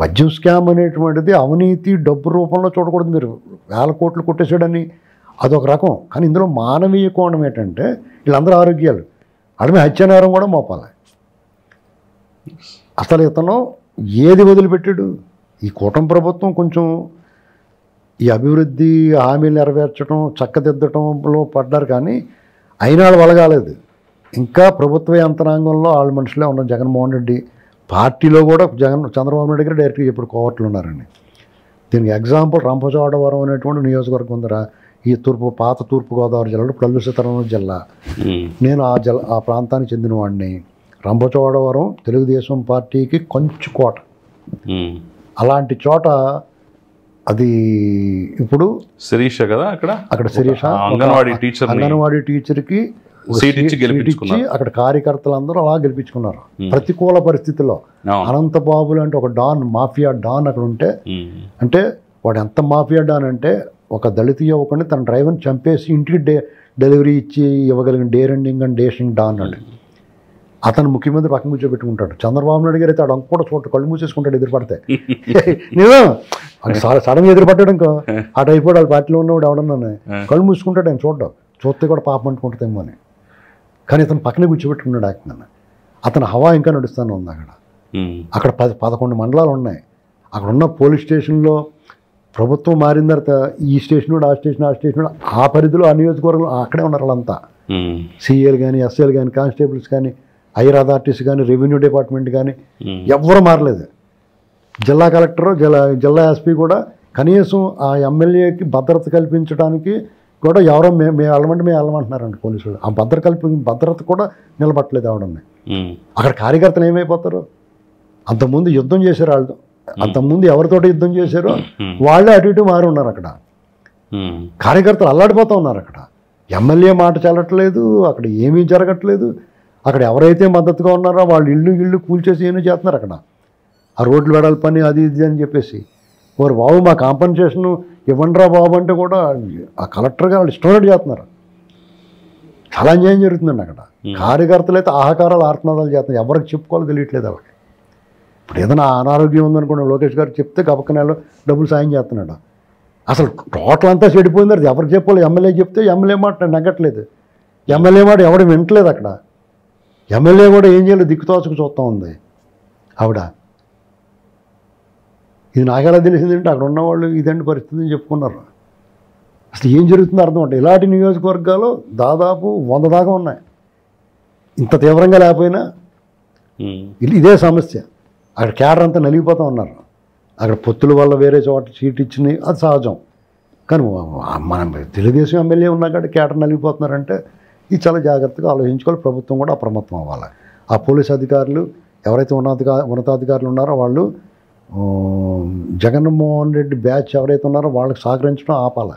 మద్యం స్కామ్ అనేటువంటిది అవినీతి డబ్బు రూపంలో చూడకూడదు. మీరు 1000 కోట్లు కొట్టేసాడని అదొక రకం, కానీ ఇందులో మానవీయ కోణం ఏంటంటే వీళ్ళందరూ ఆరోగ్యాలు అడమే హత్యానేరం కూడా మోపాలి. అసలు ఇతను ఏది వదిలిపెట్టాడు? ఈ కూటమి ప్రభుత్వం కొంచెం ఈ అభివృద్ధి హామీలు నెరవేర్చడం చక్కదిద్దటంలో పడ్డారు, కానీ అయినా వాళ్ళు వలగాలేదు. ఇంకా ప్రభుత్వ యంత్రాంగంలో వాళ్ళ మనుషులే ఉన్నారు. జగన్మోహన్ రెడ్డి పార్టీలో కూడా చంద్రబాబు నాయుడు గారు డైరెక్ట్గా ఇప్పుడు కోవర్ట్లు ఉన్నారండి. దీనికి ఎగ్జాంపుల్ రంపచోడవరం అనేటువంటి నియోజకవర్గం ఉందరా, ఈ పాత తూర్పుగోదావరి జిల్లాలో పల్లు సీతారామరాజు జిల్లా. నేను ఆ ప్రాంతానికి చెందినవాడిని. రంపచోడవరం తెలుగుదేశం పార్టీకి కొంచెం కోట. అలాంటి చోట అది ఇప్పుడు శిరీష కదా, అక్కడ శిరీష అంగన్వాడీ టీచర్కి సీట్ ఇచ్చి అక్కడ కార్యకర్తలందరూ అలా గెలిపించుకున్నారు. ప్రతికూల పరిస్థితుల్లో అనంతబాబు లాంటి ఒక డాన్, మాఫియా డాన్ అక్కడ ఉంటే, అంటే వాడు ఎంత మాఫియా డాన్ అంటే ఒక దళిత యువకుని తన డ్రైవర్ని చంపేసి ఇంటికి డెలివరీ ఇచ్చి ఇవ్వగలిగిన డేరెండింగ్ అండ్ డేషింగ్ డాన్ అండి. అతను ముఖ్యమంత్రి పక్కన కూర్చోబెట్టుకుంటాడు. చంద్రబాబు నాయుడు గారు అయితే ఆడు కూడా చోట కళ్ళు మూసేసుకుంటాడు ఎదురుపడితే. నేను సడన్గా ఎదురుపడ్డాడు ఇంకో అటు అయిపోయాడు. వాళ్ళ పార్టీలో ఉన్నవాడు ఎవడన్నా కళ్ళు మూసుకుంటాడు, ఆయన చూస్తే కూడా పాపం అంటుకుంటుందేమో అని. కానీ ఇతను పక్కనే కూర్చోబెట్టుకున్నాడు ఏకంగా. అతను హవా ఇంకా నడుస్తూనే ఉంది అక్కడ 11 మండలాలు ఉన్నాయి. అక్కడ ఉన్న పోలీస్ స్టేషన్లో ప్రభుత్వం మారిన తర్వాత ఈ స్టేషన్ ఆ స్టేషన్ ఆ పరిధిలో ఆ నియోజకవర్గంలో అక్కడే ఉన్నారు వాళ్ళంతా. సిఏలు కానీ ఎస్ఏలు కానీ కానిస్టేబుల్స్ కానీ హైర్ అథారిటీస్ కానీ రెవెన్యూ డిపార్ట్మెంట్ కానీ ఎవ్వరూ మారలేదు. జిల్లా కలెక్టరు జిల్లా ఎస్పీ కూడా కనీసం ఆ ఎమ్మెల్యేకి భద్రత కల్పించడానికి కూడా ఎవరో మేము వెళ్ళమంటున్నారండి పోలీసులు. ఆ భద్రత కూడా నిలబట్టలేదు ఆవిడని. అక్కడ కార్యకర్తలు ఏమైపోతారు? అంతకుముందు యుద్ధం చేశారు వాళ్ళు, అంతకుముందు ఎవరితోటి యుద్ధం చేశారో వాళ్ళే అటు ఇటు మారి ఉన్నారు. అక్కడ కార్యకర్తలు అల్లాడిపోతూ ఉన్నారు. అక్కడ ఎమ్మెల్యే మాట చెల్లట్లేదు, అక్కడ ఏమీ జరగట్లేదు. అక్కడ ఎవరైతే మద్దతుగా ఉన్నారో వాళ్ళు ఇళ్ళు కూల్చేసి ఏమీ చేస్తున్నారు. అక్కడ ఆ రోడ్లు వెడల పని అది ఇది అని చెప్పేసి, వారు బాబు మా కాంపన్సేషన్ ఇవ్వండిరా బాబు అంటే కూడా ఆ కలెక్టర్ గారు వాళ్ళు ఇష్టమైనట్టు చేస్తున్నారు. చాలా అన్యాయం జరుగుతుందండి అక్కడ. కార్యకర్తలు అయితే ఆహాకారాలు ఆర్తనాదాలు చేస్తున్నారు, ఎవరికి చెప్పుకోవాలో తెలియట్లేదు వాళ్ళకి. ఇప్పుడు ఏదైనా అనారోగ్యం ఉందనుకోండి, లోకేష్ గారు చెప్తే గబక్కనాలో డబ్బులు సాయం చేస్తున్నాడు. అసలు టోటల్ అంతా చెడిపోయింది. అది ఎవరికి చెప్పాలి? ఎమ్మెల్యే చెప్తే ఎమ్మెల్యే మాట నగ్గట్లేదు, ఎమ్మెల్యే మాట ఎవరు వింటలేదు. అక్కడ ఎమ్మెల్యే కూడా ఏం చేయాలి దిక్కుతోచకు చూస్తూ ఉంది ఆవిడ. ఇది నాకెలా తెలిసిందంటే అక్కడ ఉన్నవాళ్ళు ఇదండి పరిస్థితి అని చెప్పుకున్నారు. అసలు ఏం జరుగుతుందో అర్థం అంటే ఇలాంటి నియోజకవర్గాలు దాదాపు 100 దాకా ఉన్నాయి. ఇంత తీవ్రంగా లేకపోయినా ఇదే సమస్య. అక్కడ క్యాడర్ అంతా నలిగిపోతూ ఉన్నారు. అక్కడ పొత్తుల వల్ల వేరే చోట సీట్ ఇచ్చినాయి, అది సహజం. కానీ మనం తెలుగుదేశం ఎమ్మెల్యే ఉన్నా కానీ క్యాడర్ నలిగిపోతున్నారంటే ఇది చాలా జాగ్రత్తగా ఆలోచించుకోవాలి. ప్రభుత్వం కూడా అప్రమత్తం అవ్వాలి. ఆ పోలీస్ అధికారులు ఎవరైతే ఉన్నతాధికారులు ఉన్నారో వాళ్ళు జగన్మోహన్ రెడ్డి బ్యాచ్ ఎవరైతే ఉన్నారో వాళ్ళకి సహకరించడం ఆపాలి.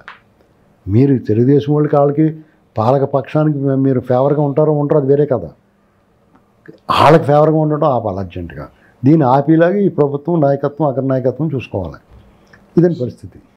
మీరు తెలుగుదేశం వాళ్ళకి పాలక పక్షానికి మీరు ఫేవర్గా ఉంటారో ఉండరో అది వేరే కదా. వాళ్ళకి ఫేవర్గా ఉండటం ఆపాలి అర్జెంటుగా. దీన్ని ఆపేలాగా ఈ ప్రభుత్వం నాయకత్వం అగ్రనాయకత్వం చూసుకోవాలి. ఇదని పరిస్థితి.